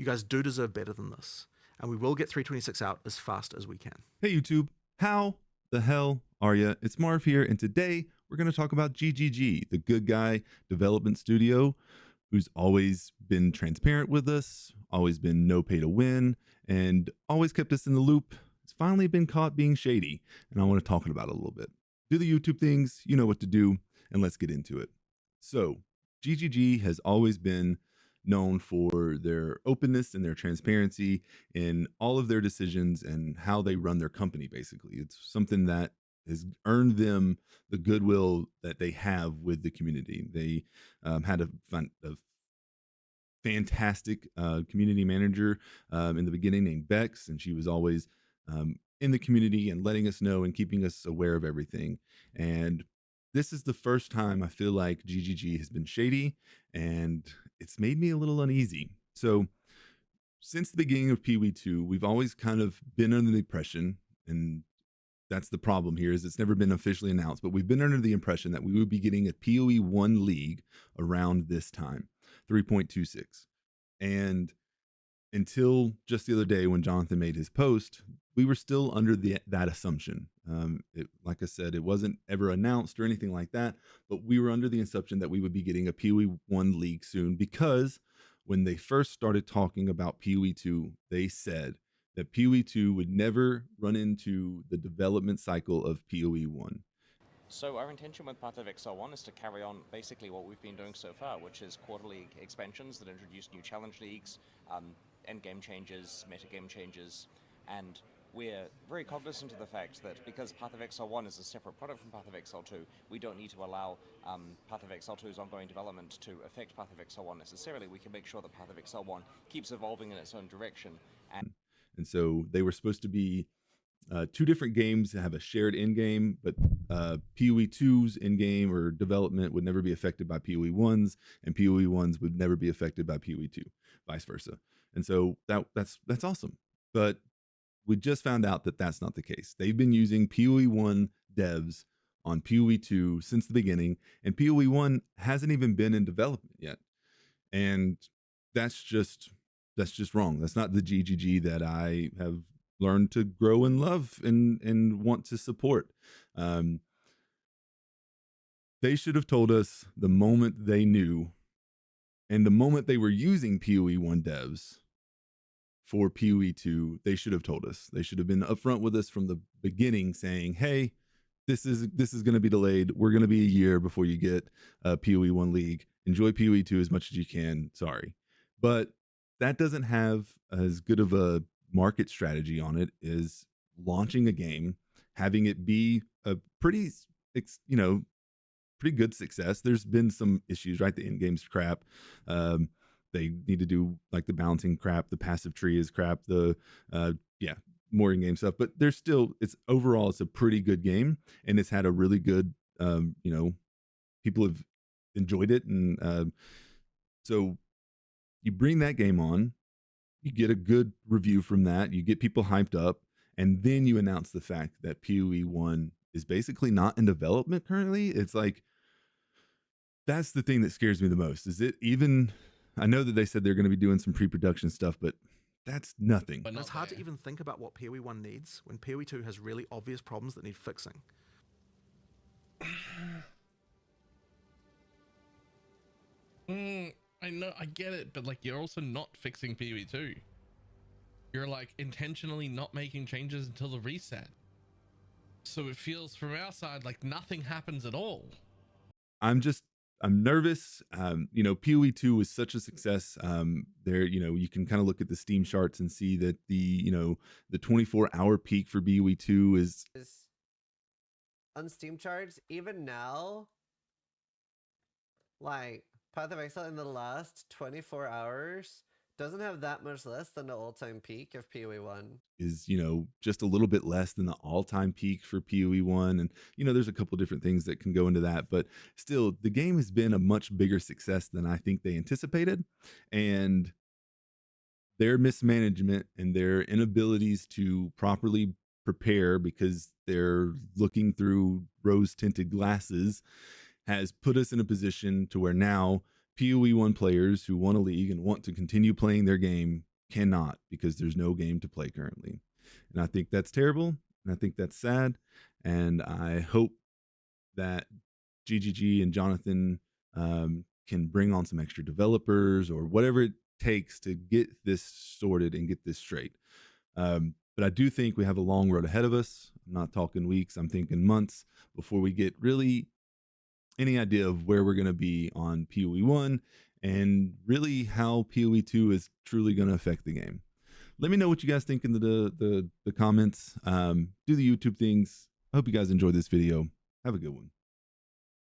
guys do deserve better than this. And we will get 326 out as fast as we can. Hey YouTube, how the hell are ya? It's Marv here, and today we're going to talk about GGG, the good guy development studio who's always been transparent with us, always been no pay to win, and always kept us in the loop. It's finally been caught being shady, and I want to talk about it a little bit. Do the YouTube things, you know what to do, and let's get into it. So, GGG has always been known for their openness and their transparency in all of their decisions and how they run their company, basically. It's something that has earned them the goodwill that they have with the community. They had a fantastic community manager in the beginning named Bex, and she was always in the community and letting us know and keeping us aware of everything. And this is the first time I feel like GGG has been shady, and it's made me a little uneasy. So since the beginning of PoE 2, we've always kind of been under the impression, and that's the problem here, is it's never been officially announced, but we've been under the impression that we would be getting a PoE 1 league around this time, 3.26. And until just the other day when Jonathan made his post, we were still under that assumption. Like I said, it wasn't ever announced or anything like that, but we were under the assumption that we would be getting a PoE 1 league soon, because when they first started talking about PoE 2, they said that PoE 2 would never run into the development cycle of PoE 1. So our intention with Path of Exile 1 is to carry on basically what we've been doing so far, which is quarterly expansions that introduce new challenge leagues, endgame changes, metagame changes, and we're very cognizant of the fact that because Path of Exile 1 is a separate product from Path of Exile 2, we don't need to allow Path of Exile 2's ongoing development to affect Path of Exile 1 necessarily. We can make sure that Path of Exile 1 keeps evolving in its own direction. And so they were supposed to be two different games that have a shared end game, but PoE 2's end game or development would never be affected by PoE 1's, and PoE 1's would never be affected by PoE 2, vice versa. And so that's awesome. But we just found out that that's not the case. They've been using PoE 1 devs on PoE 2 since the beginning, and PoE 1 hasn't even been in development yet. And that's just wrong. That's not the GGG that I have learned to grow and love and want to support. They should have told us the moment they knew, and the moment they were using PoE 1 devs for PoE 2, they should have told us. They should have been upfront with us from the beginning, saying, hey, this is going to be delayed. We're going to be a year before you get a PoE 1 league. Enjoy PoE 2 as much as you can. Sorry. But that doesn't have as good of a market strategy on it as launching a game, having it be a pretty good success. There's been some issues, right? The end game's crap. They need to do like the balancing crap. The passive tree is crap. The more in game stuff, but there's still, it's overall, it's a pretty good game, and it's had a really good, people have enjoyed it. And so you bring that game on, you get a good review from that, you get people hyped up, and then you announce the fact that PoE 1 is basically not in development currently. It's like, that's the thing that scares me the most. Is it even, I know that they said they're going to be doing some pre-production stuff, but that's nothing. But it's hard to even think about what PoE 1 needs when PoE 2 has really obvious problems that need fixing. I know, I get it, but like, you're also not fixing PoE 2. You're like intentionally not making changes until the reset. So it feels from our side like nothing happens at all. I'm nervous. PoE 2 was such a success. There, you can kind of look at the Steam charts and see that the 24-hour peak for PoE 2 is on Steam charts. Even now, like Path of Exile in the last 24 hours doesn't have that much less than the all-time peak of PoE 1. Is, just a little bit less than the all-time peak for PoE 1. And, there's a couple different things that can go into that. But still, the game has been a much bigger success than I think they anticipated. And their mismanagement and their inabilities to properly prepare, because they're looking through rose-tinted glasses, has put us in a position to where now PoE 1 players who want a league and want to continue playing their game cannot, because there's no game to play currently. And I think that's terrible, and I think that's sad, and I hope that GGG and Jonathan can bring on some extra developers or whatever it takes to get this sorted and get this straight. But I do think we have a long road ahead of us. I'm not talking weeks, I'm thinking months before we get really any idea of where we're going to be on PoE 1 and really how PoE 2 is truly going to affect the game. Let me know what you guys think in the comments. Do the YouTube things. I hope you guys enjoyed this video. Have a good one.